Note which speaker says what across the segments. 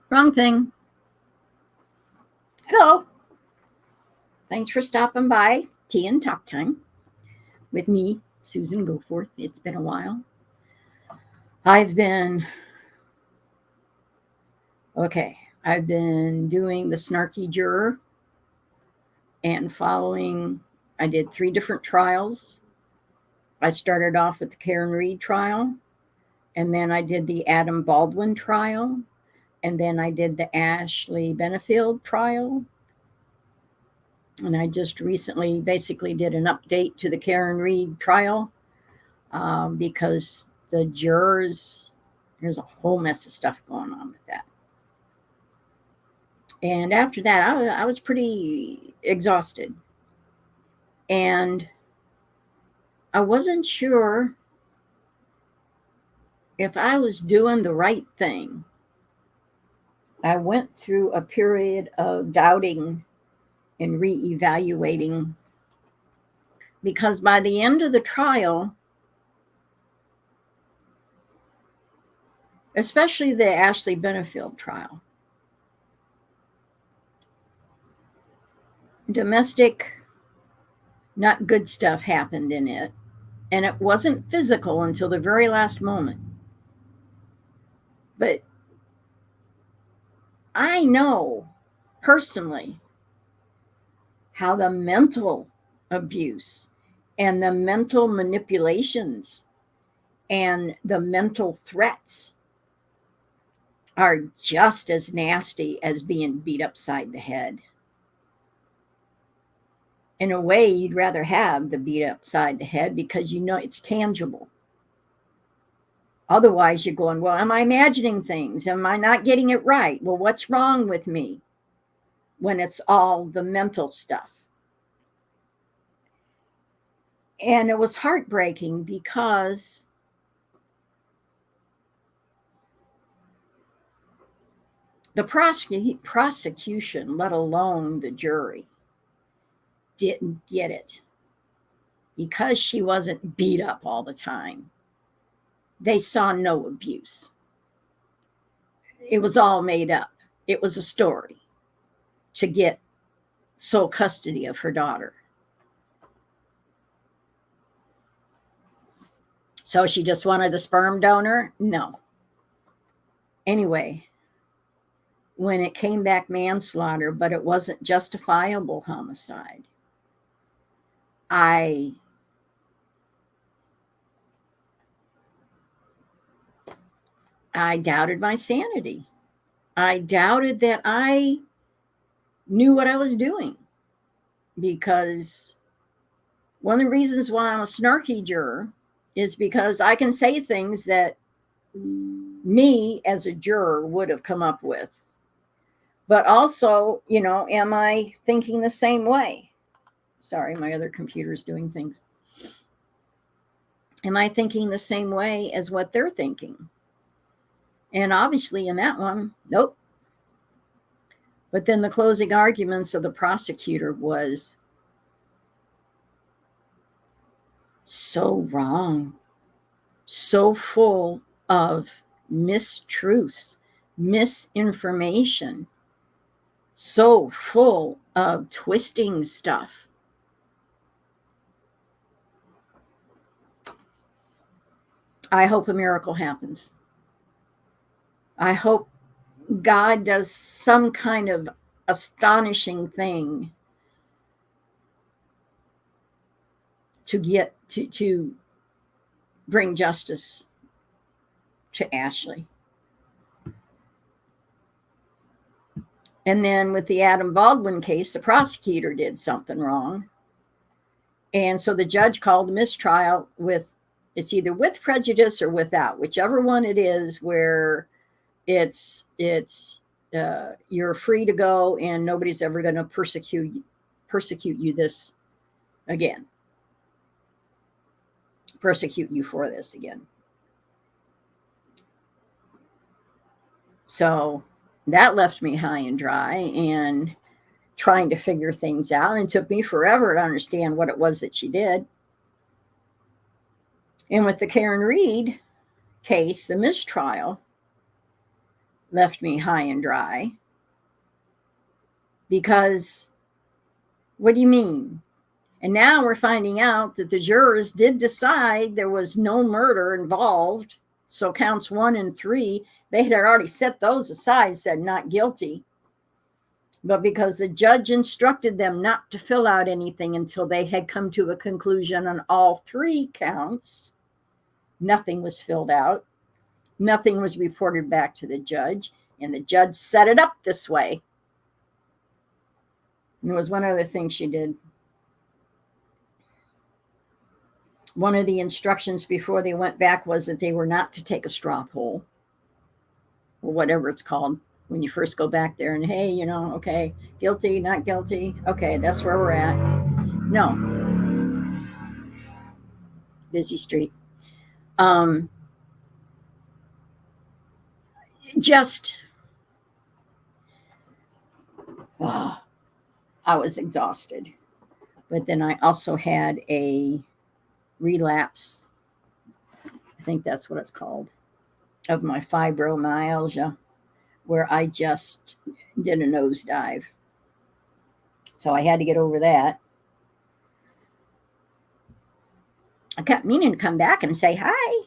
Speaker 1: Wrong thing. Hello. Thanks for stopping by Tea and Talk Time with me, Susan Goforth. It's been a while. I've been, okay, I've been doing the Snarky Juror and following, I did 3 different trials. I started off with the Karen Reed trial, and then I did the Adam Baldwin trial, and then I did the Ashley Benefield trial. And I just recently basically did an update to the Karen Reed trial because the jurors, there's a whole mess of stuff going on with that. And after that, I was pretty exhausted. And I wasn't sure if I was doing the right thing. I went through a period of doubting and reevaluating because by the end of the trial, especially the Ashley Benefield trial, domestic, not good stuff happened in it. And it wasn't physical until the very last moment. But I know personally how the mental abuse and the mental manipulations and the mental threats are just as nasty as being beat upside the head. In a way, you'd rather have the beat upside the head because you know it's tangible. Otherwise, you're going, well, am I imagining things? Am I not getting it right? Well, what's wrong with me? When it's all the mental stuff. And it was heartbreaking because the prosecution, let alone the jury, didn't get it because she wasn't beat up all the time. They saw no abuse. It was all made up. It was a story to get sole custody of her daughter. So she just wanted a sperm donor? No. Anyway, when it came back manslaughter, but it wasn't justifiable homicide, I doubted my sanity. I doubted that I knew what I was doing because one of the reasons why I'm a snarky juror is because I can say things that me as a juror would have come up with. But also, am I thinking the same way? Sorry, my other computer's doing things. Am I thinking the same way as what they're thinking? And obviously in that one, nope. But then the closing arguments of the prosecutor was so wrong, so full of mistruths, misinformation, so full of twisting stuff. I hope a miracle happens. I hope God does some kind of astonishing thing to get to bring justice to Ashley. And then with the Adam Baldwin case, the prosecutor did something wrong. And so the judge called a mistrial it's either with prejudice or without, whichever one it is, where it's you're free to go and nobody's ever going to persecute you this again. Persecute you for this again. So that left me high and dry and trying to figure things out. And it took me forever to understand what it was that she did. And with the Karen Reed case, the mistrial, left me high and dry. Because what do you mean? And now we're finding out that the jurors did decide there was no murder involved. So counts 1 and 3, they had already set those aside, said not guilty. But because the judge instructed them not to fill out anything until they had come to a conclusion on all 3 counts, nothing was filled out. Nothing was reported back to the judge. And the judge set it up this way. And there was one other thing she did. One of the instructions before they went back was that they were not to take a straw poll, or whatever it's called, when you first go back there and, hey, you know, okay, guilty, not guilty. Okay, that's where we're at. No. Busy street. I was exhausted. But then I also had a relapse, I think that's what it's called, of my fibromyalgia, where I just did a nosedive. So I had to get over that. I kept meaning to come back and say hi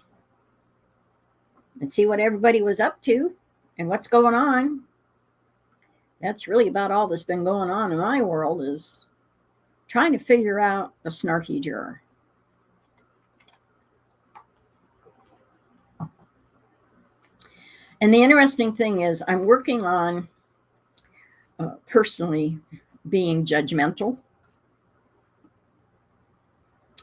Speaker 1: and see what everybody was up to and what's going on. That's really about all that's been going on in my world, is trying to figure out a snarky juror. And the interesting thing is I'm working on personally being judgmental,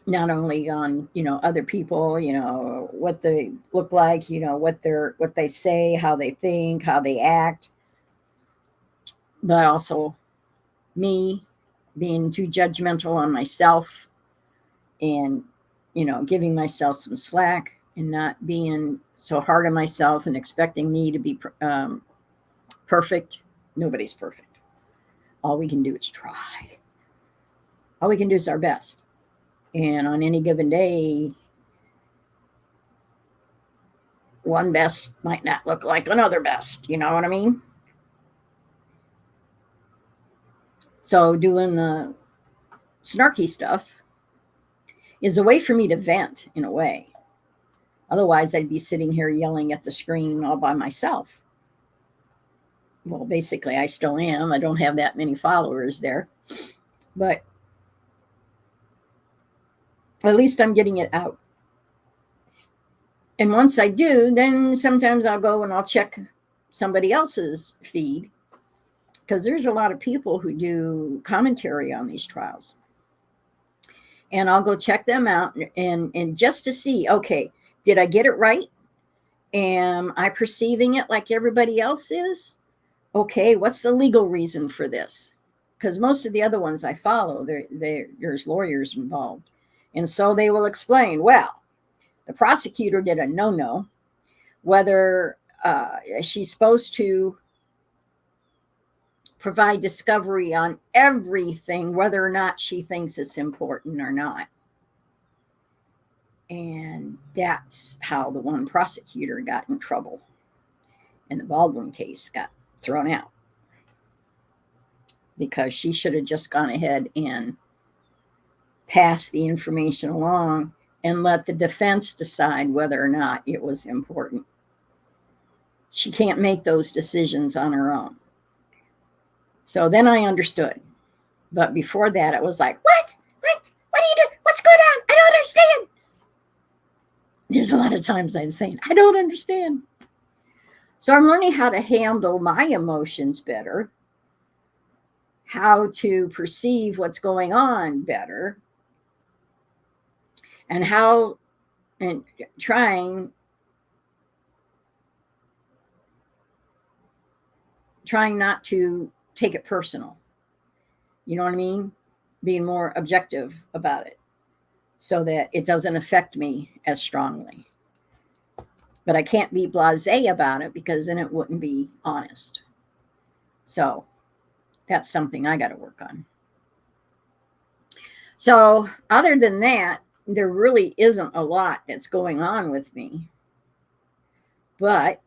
Speaker 1: not only on, you know, other people, you know, what they look like, you know, what they say, how they think, how they act, but also me being too judgmental on myself and, you know, giving myself some slack and not being so hard on myself and expecting me to be perfect. Nobody's perfect. All we can do is try. All we can do is our best. And on any given day, one best might not look like another best. You know what I mean? So doing the snarky stuff is a way for me to vent, in a way. Otherwise, I'd be sitting here yelling at the screen all by myself. Well, basically, I still am. I don't have that many followers there. But at least I'm getting it out. And once I do, then sometimes I'll go and I'll check somebody else's feed, because there's a lot of people who do commentary on these trials. And I'll go check them out and just to see, okay, did I get it right? Am I perceiving it like everybody else is? Okay, what's the legal reason for this? Because most of the other ones I follow, there's lawyers involved. And so they will explain, well, the prosecutor did a no-no, whether she's supposed to provide discovery on everything, whether or not she thinks it's important or not. And that's how the one prosecutor got in trouble. And the Baldwin case got thrown out, because she should have just gone ahead and passed the information along and let the defense decide whether or not it was important. She can't make those decisions on her own. So then I understood. But before that, it was like, what? What are you doing? What's going on? I don't understand. There's a lot of times I'm saying, I don't understand. So I'm learning how to handle my emotions better, how to perceive what's going on better, and trying not to take it personal. You know what I mean? Being more objective about it so that it doesn't affect me as strongly. But I can't be blasé about it, because then it wouldn't be honest. So that's something I got to work on. So other than that, there really isn't a lot that's going on with me. But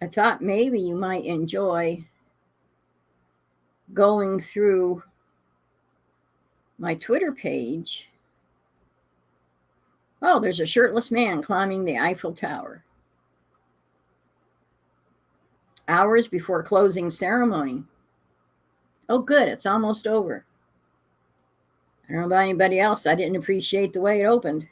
Speaker 1: I thought maybe you might enjoy going through my Twitter page. Oh, there's a shirtless man climbing the Eiffel Tower. Hours before closing ceremony. Oh, good, it's almost over. I don't know about anybody else. I didn't appreciate the way it opened.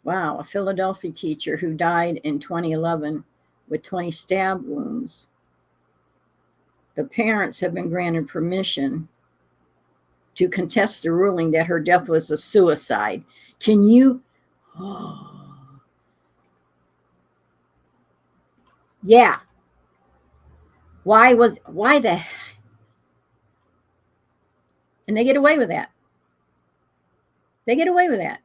Speaker 1: Wow, a Philadelphia teacher who died in 2011 with 20 stab wounds. The parents have been granted permission to contest the ruling that her death was a suicide. Can you? Oh. Yeah. Why the? And they get away with that. They get away with that.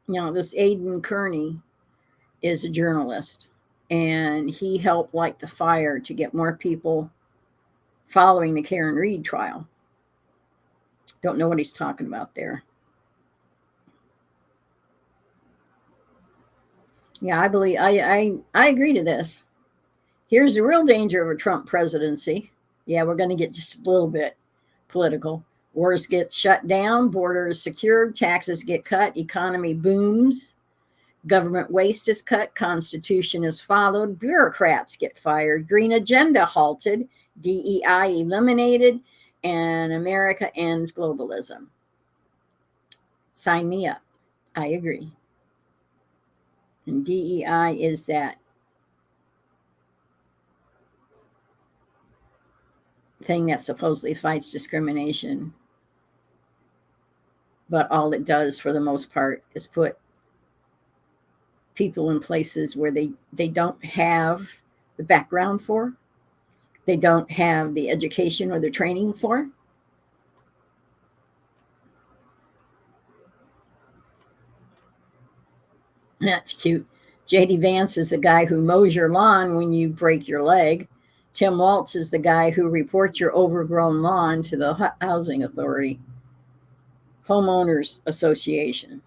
Speaker 1: You know, this Aidan Kearney is a journalist, and he helped light the fire to get more people following the Karen Reed trial. Don't know what he's talking about there. Yeah, I believe I agree to this. Here's the real danger of a Trump presidency. Yeah, we're going to get just a little bit political. Wars get shut down, borders secured, taxes get cut, economy booms, government waste is cut, constitution is followed, bureaucrats get fired, green agenda halted, DEI eliminated, and America ends globalism. Sign me up. I agree. And DEI is that thing that supposedly fights discrimination, but all it does for the most part is put people in places where they don't have the background for, they don't have the education or the training for. That's cute. JD Vance is the guy who mows your lawn when you break your leg. Tim Waltz is the guy who reports your overgrown lawn to the housing authority, homeowners association,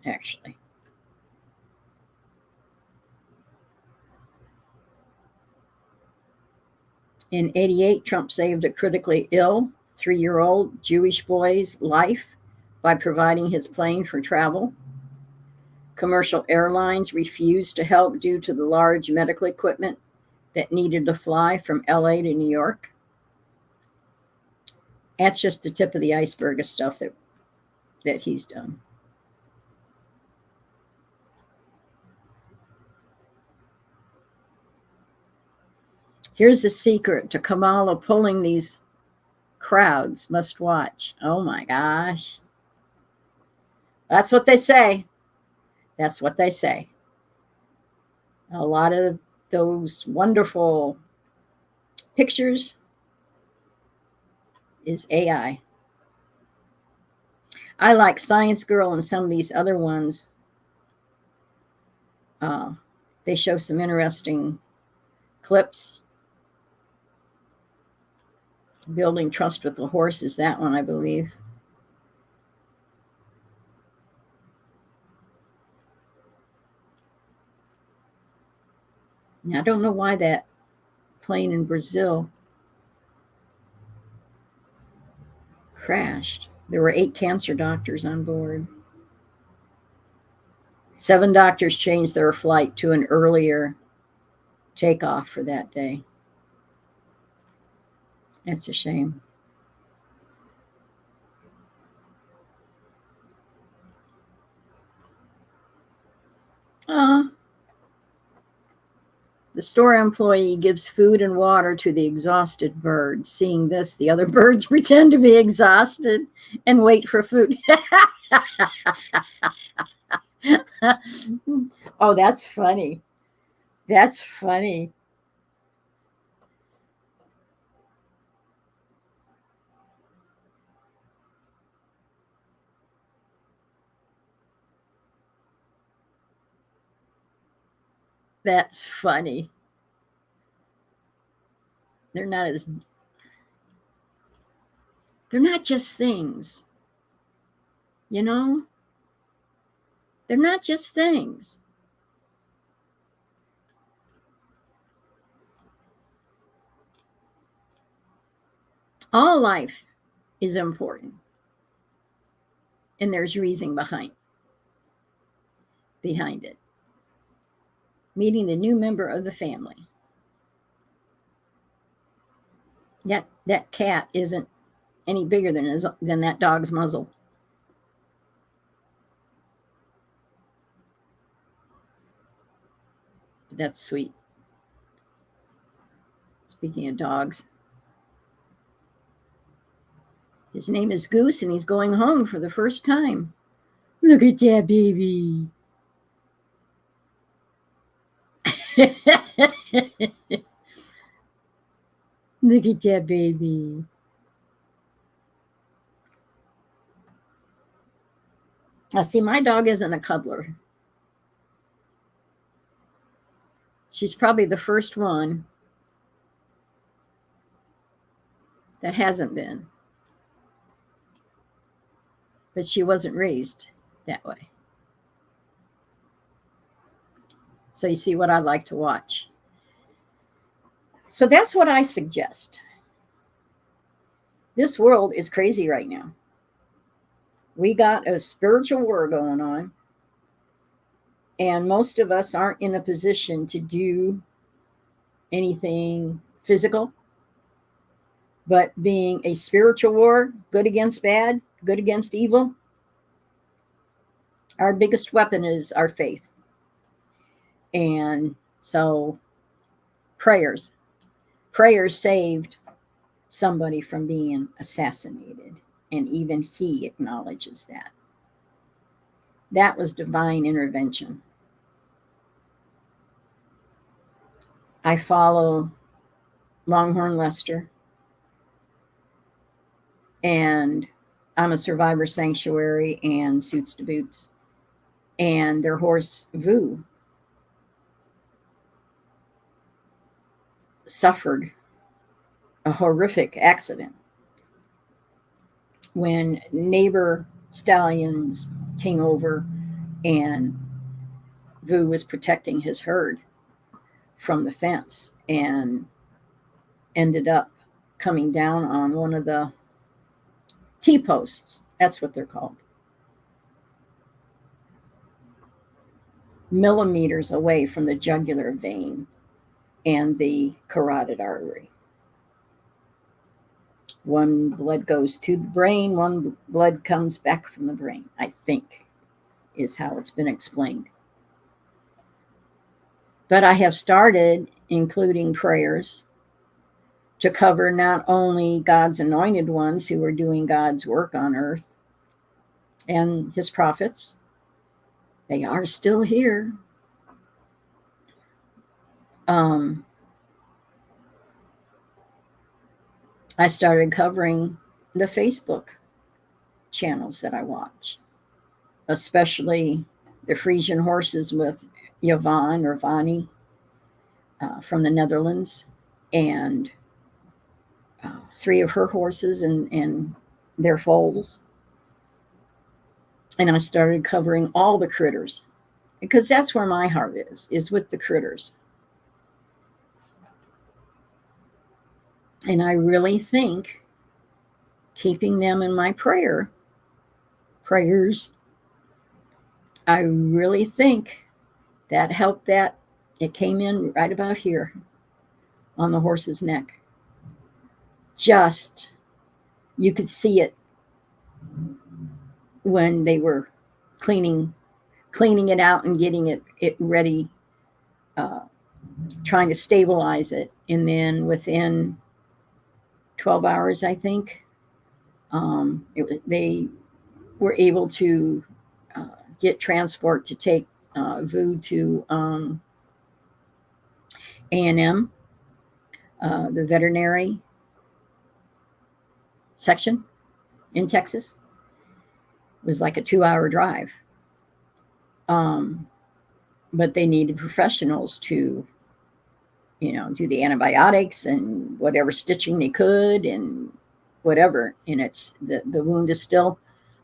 Speaker 1: actually. In 88, Trump saved a critically ill 3-year-old Jewish boy's life by providing his plane for travel. Commercial airlines refused to help due to the large medical equipment that needed to fly from LA to New York. That's just the tip of the iceberg of stuff that he's done. Here's the secret to Kamala pulling these crowds. Must watch. Oh my gosh. That's what they say. That's what they say. A lot of those wonderful pictures is AI. I like Science Girl and some of these other ones. They show some interesting clips. Building Trust with the Horse is that one, I believe. Now, I don't know why that plane in Brazil crashed. There were 8 cancer doctors on board. 7 doctors changed their flight to an earlier takeoff for that day. That's a shame. The store employee gives food and water to the exhausted birds. Seeing this, the other birds pretend to be exhausted and wait for food. Oh, that's funny. That's funny. That's funny. they're not as, they're not just things, you know? They're not just things. All life is important. And there's reason behind it. Meeting the new member of the family. That cat isn't any bigger than that dog's muzzle. That's sweet. Speaking of dogs, his name is Goose, and he's going home for the first time. Look at that baby. Look at that baby. Now, see, my dog isn't a cuddler. She's probably the first one that hasn't been. But she wasn't raised that way. So you see what I like to watch. So that's what I suggest. This world is crazy right now. We got a spiritual war going on, and most of us aren't in a position to do anything physical. But being a spiritual war, good against bad, good against evil, our biggest weapon is our faith. And so prayers saved somebody from being assassinated. And even he acknowledges that. That was divine intervention. I follow Longhorn Lester. And I'm a Survivor Sanctuary and Suits to Boots. And their horse, Vu, suffered a horrific accident when neighbor stallions came over, and Vu was protecting his herd from the fence and ended up coming down on one of the T-posts. That's what they're called. Millimeters away from the jugular vein and the carotid artery. One blood goes to the brain, one blood comes back from the brain, I think, is how it's been explained. But I have started including prayers to cover not only God's anointed ones who are doing God's work on earth and his prophets. They are still here. I started covering the Facebook channels that I watch, especially the Frisian horses with Yvonne or Vani from the Netherlands, and 3 of her horses and their foals. And I started covering all the critters, because that's where my heart is with the critters. And I really think keeping them in my prayers, I really think that helped. That it came in right about here on the horse's neck. Just, you could see it when they were cleaning it out and getting it ready, trying to stabilize it. And then within 12 hours, I think, they were able to get transport to take Vu to A&M, the veterinary section in Texas. It was like a 2-hour drive. But they needed professionals to do the antibiotics and whatever stitching they could and whatever. And the wound is still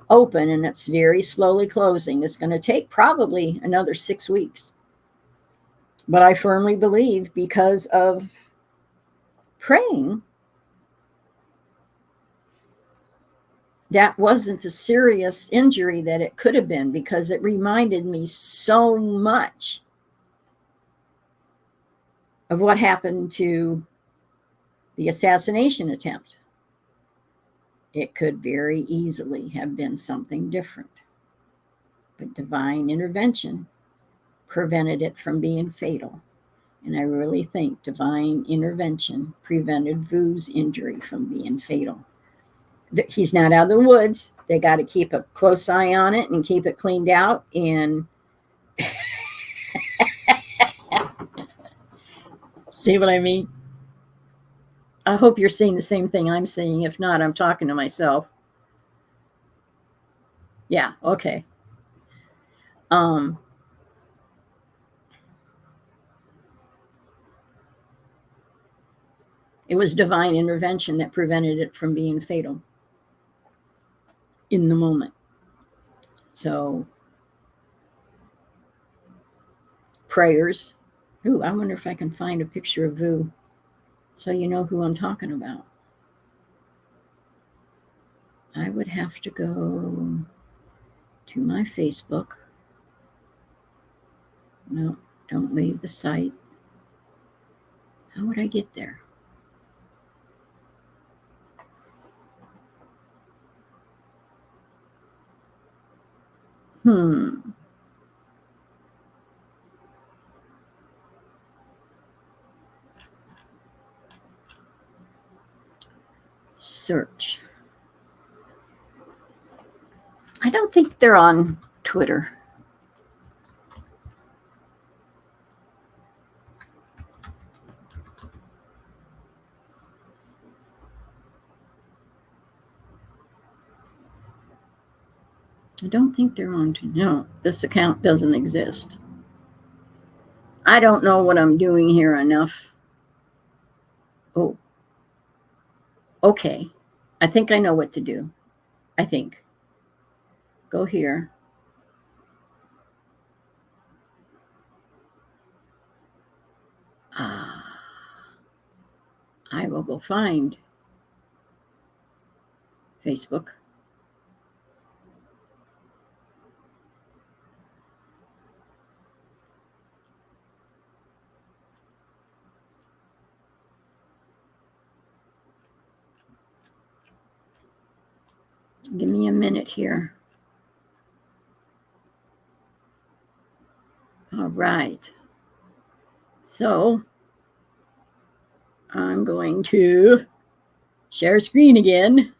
Speaker 1: open and it's very slowly closing. It's going to take probably another 6 weeks. But I firmly believe because of praying, that wasn't the serious injury that it could have been, because it reminded me so much of what happened to the assassination attempt. It could very easily have been something different, but divine intervention prevented it from being fatal. And I really think divine intervention prevented Vu's injury from being fatal. He's not out of the woods. They got to keep a close eye on it and keep it cleaned out. And see what I mean? I hope you're seeing the same thing I'm seeing. If not, I'm talking to myself. Yeah, okay. It was divine intervention that prevented it from being fatal in the moment. So, prayers. Ooh, I wonder if I can find a picture of Vu so you know who I'm talking about. I would have to go to my Facebook. No, don't leave the site. How would I get there? Search. I don't think they're on Twitter. I don't think they're on. No, this account doesn't exist. I don't know what I'm doing here enough. Oh, okay. I think I know what to do. I think. Go here. I will go find Facebook. Give me a minute here. All right. So I'm going to share screen again.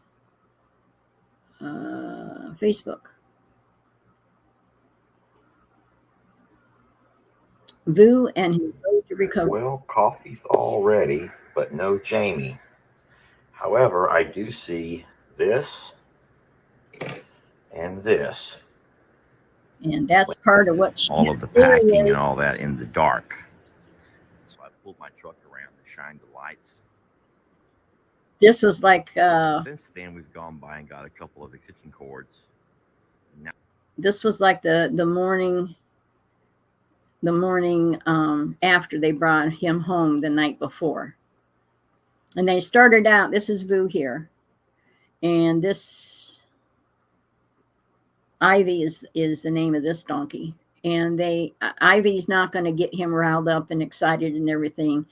Speaker 1: Facebook. Vu and his road to recovery.
Speaker 2: Well, coffee's all ready, but no Jamie. However, I do see this and this.
Speaker 1: And that's part of what
Speaker 2: all of the packing and all that in the dark. So I pulled my truck around to shine the lights.
Speaker 1: This was like
Speaker 2: since then we've gone by and got a couple of extension cords. Now,
Speaker 1: this was like the morning after they brought him home the night before. And they started out, this is Vu here. And this Ivy is the name of this donkey. And Ivy's not going to get him riled up and excited and everything.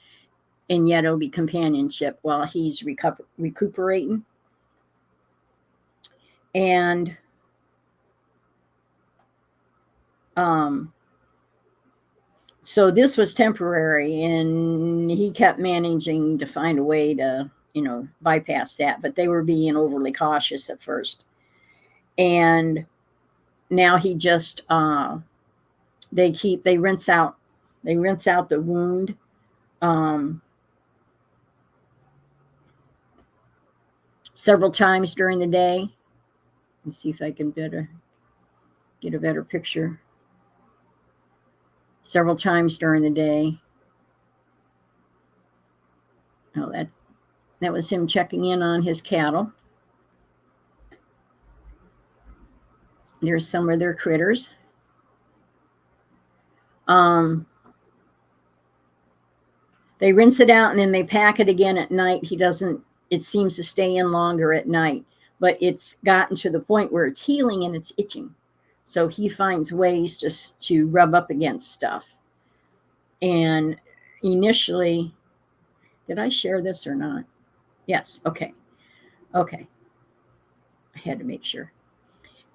Speaker 1: And yet it'll be companionship while he's recuperating. And so this was temporary, and he kept managing to find a way to, bypass that. But they were being overly cautious at first. And now he just, they rinse out the wound. Several times during the day. Let's see if I can get a better picture. Several times during the day. Oh, that was him checking in on his cattle. There's some of their critters. They rinse it out and then they pack it again at night. It seems to stay in longer at night, but it's gotten to the point where it's healing and it's itching. So he finds ways to rub up against stuff. And initially, did I share this or not? Yes. Okay. I had to make sure.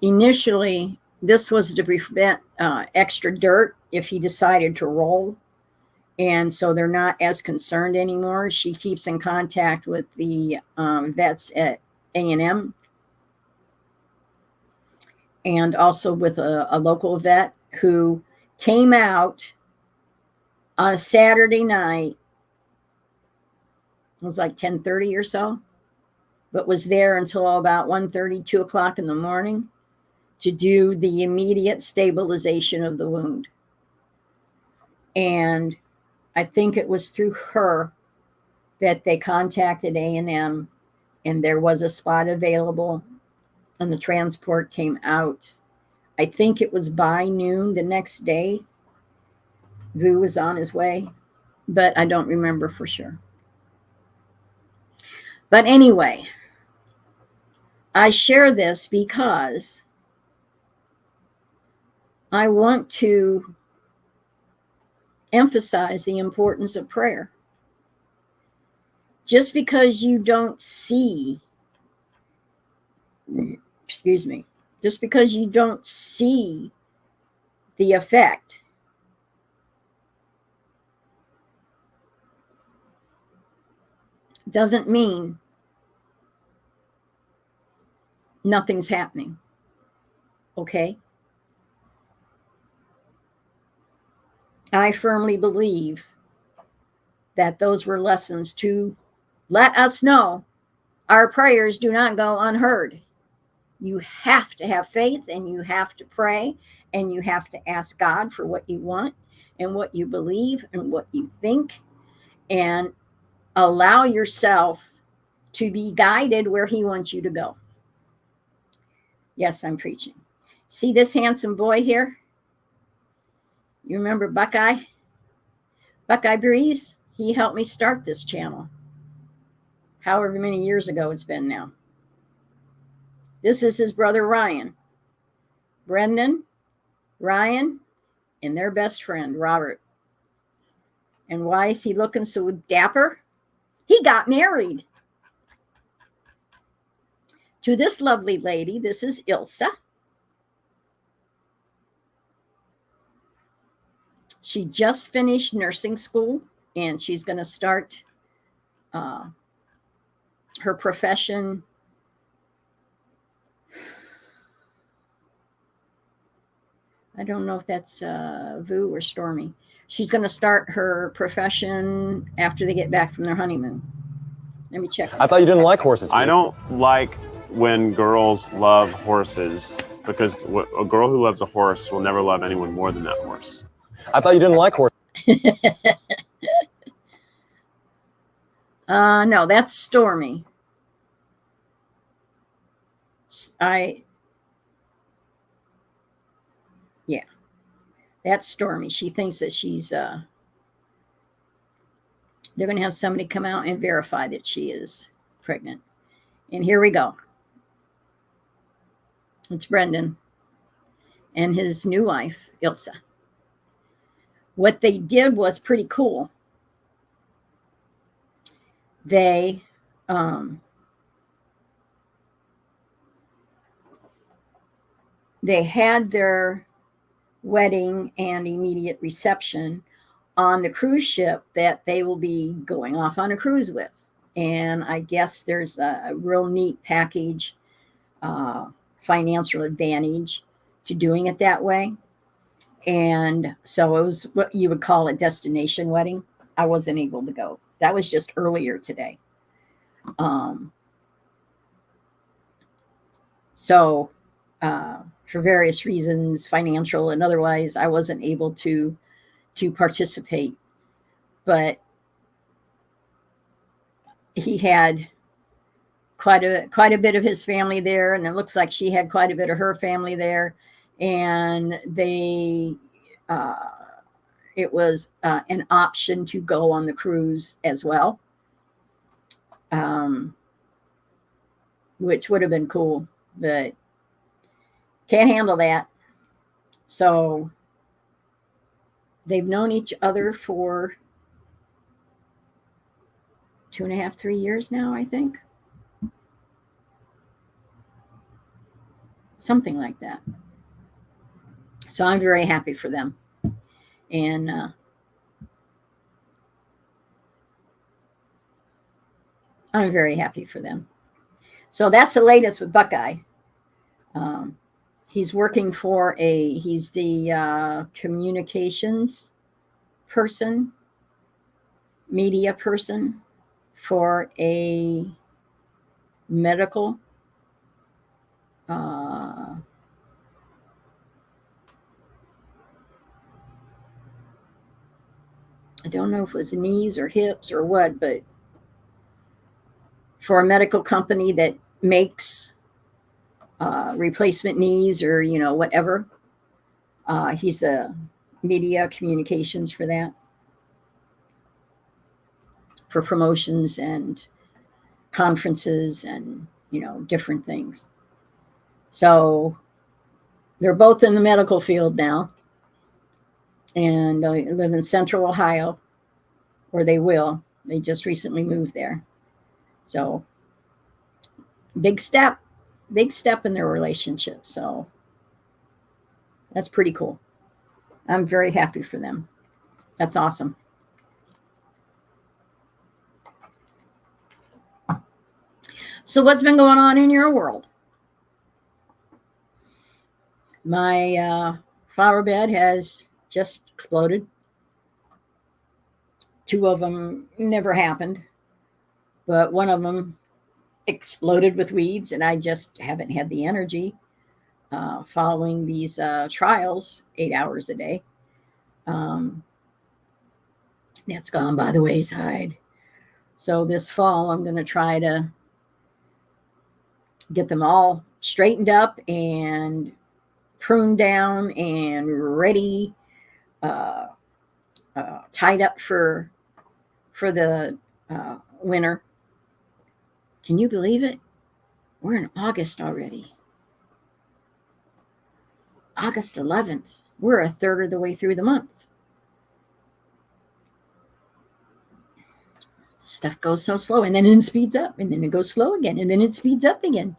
Speaker 1: Initially, this was to prevent extra dirt if he decided to roll. And so they're not as concerned anymore. She keeps in contact with the vets at A&M and also with a local vet who came out on a Saturday night. It was like 10:30 or so, but was there until about 1:30, 2 o'clock in the morning to do the immediate stabilization of the wound. And I think it was through her that they contacted A&M, and there was a spot available, and the transport came out. I think it was by noon the next day. Vu was on his way, but I don't remember for sure. But anyway, I share this because I want to emphasize the importance of prayer. Just because you don't see, just because you don't see the effect doesn't mean nothing's happening. Okay? I firmly believe that those were lessons to let us know our prayers do not go unheard. You have to have faith and you have to pray and you have to ask God for what you want and what you believe and what you think, and allow yourself to be guided where he wants you to go. Yes, I'm preaching. See this handsome boy here? You remember Buckeye? Buckeye Breeze? He helped me start this channel. However many years ago it's been now. This is his brother Ryan. Brendan, Ryan, and their best friend, Robert. And why is he looking so dapper? He got married to this lovely lady. This is Ilsa. She just finished nursing school, and she's going to start her profession. I don't know if that's Vu or Stormy. She's going to start her profession after they get back from their honeymoon. Let me check.
Speaker 3: I thought you didn't like horses.
Speaker 4: I don't like when girls love horses, because a girl who loves a horse will never love anyone more than that horse.
Speaker 3: I thought you didn't like horses.
Speaker 1: No, that's Stormy. Yeah, that's Stormy. She thinks that she's, they're going to have somebody come out and verify that she is pregnant. And here we go. It's Brendan and his new wife, Ilsa. What they did was pretty cool. They had their wedding and immediate reception on the cruise ship that they will be going off on a cruise with. And I guess there's a real neat package, financial advantage to doing it that way. And so it was what you would call a destination wedding. I wasn't able to go. That was just earlier today. So for various reasons, financial and otherwise, I wasn't able to participate. But he had quite a bit of his family there, and it looks like she had quite a bit of her family there, and it was an option to go on the cruise as well, which would have been cool, but can't handle that. So they've known each other for 2.5, 3 years now, I think. Something like that. So I'm very happy for them. And I'm very happy for them. So that's the latest with Buckeye. He's working he's the communications person, media person for a medical I don't know if it was knees or hips or what, but for a medical company that makes replacement knees or, whatever. He's a media communications for that, for promotions and conferences and, different things. So they're both in the medical field now, and they live in Central Ohio, or they will. They just recently moved there. So big step in their relationship. So that's pretty cool. I'm very happy for them. That's awesome. So what's been going on in your world? My flower bed has just exploded. 2 of them never happened, but one of them exploded with weeds, and I just haven't had the energy following these trials 8 hours a day. That's gone by the wayside. So this fall, I'm going to try to get them all straightened up and pruned down and ready, tied up for the winter. Can you believe it? We're in August already. August 11th. We're a third of the way through the month. Stuff goes so slow, and then it speeds up, and then it goes slow again, and then it speeds up again.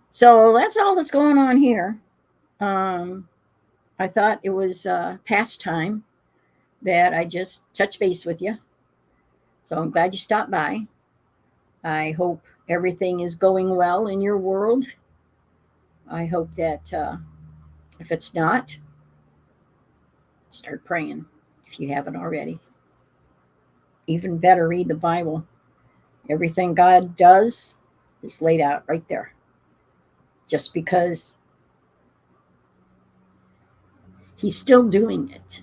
Speaker 1: So that's all that's going on here. I thought it was past time that I just touch base with you. So I'm glad you stopped by. I hope everything is going well in your world. I hope that if it's not, start praying if you haven't already. Even better, read the Bible. Everything God does is laid out right there. Just because He's still doing it.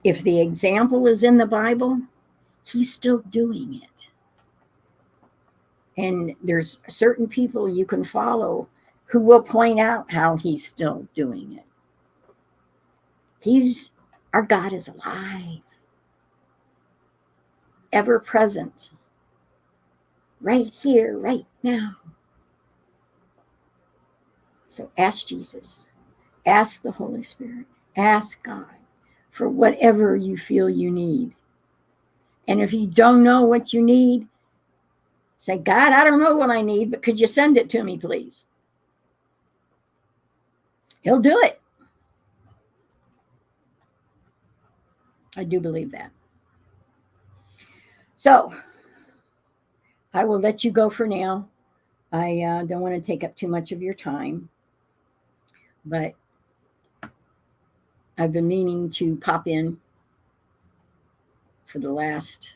Speaker 1: If the example is in the Bible, He's still doing it. And there's certain people you can follow who will point out how He's still doing it. Our God is alive, ever present, right here, right now. So ask Jesus, ask the Holy Spirit, ask God for whatever you feel you need. And if you don't know what you need, say, God, I don't know what I need, but could you send it to me, please? He'll do it. I do believe that. So I will let you go for now. I don't want to take up too much of your time, but I've been meaning to pop in for the last,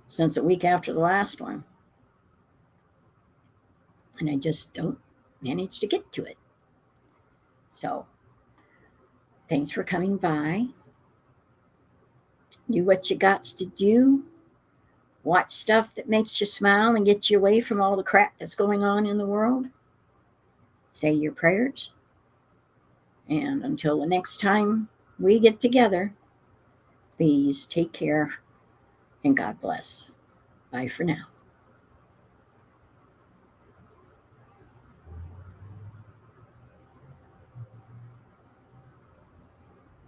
Speaker 1: since a week after the last one. And I just don't manage to get to it. So Thanks for coming by. Do what you got to do. Watch stuff that makes you smile and gets you away from all the crap that's going on in the world. Say your prayers. And until the next time we get together, please take care and God bless. Bye for now.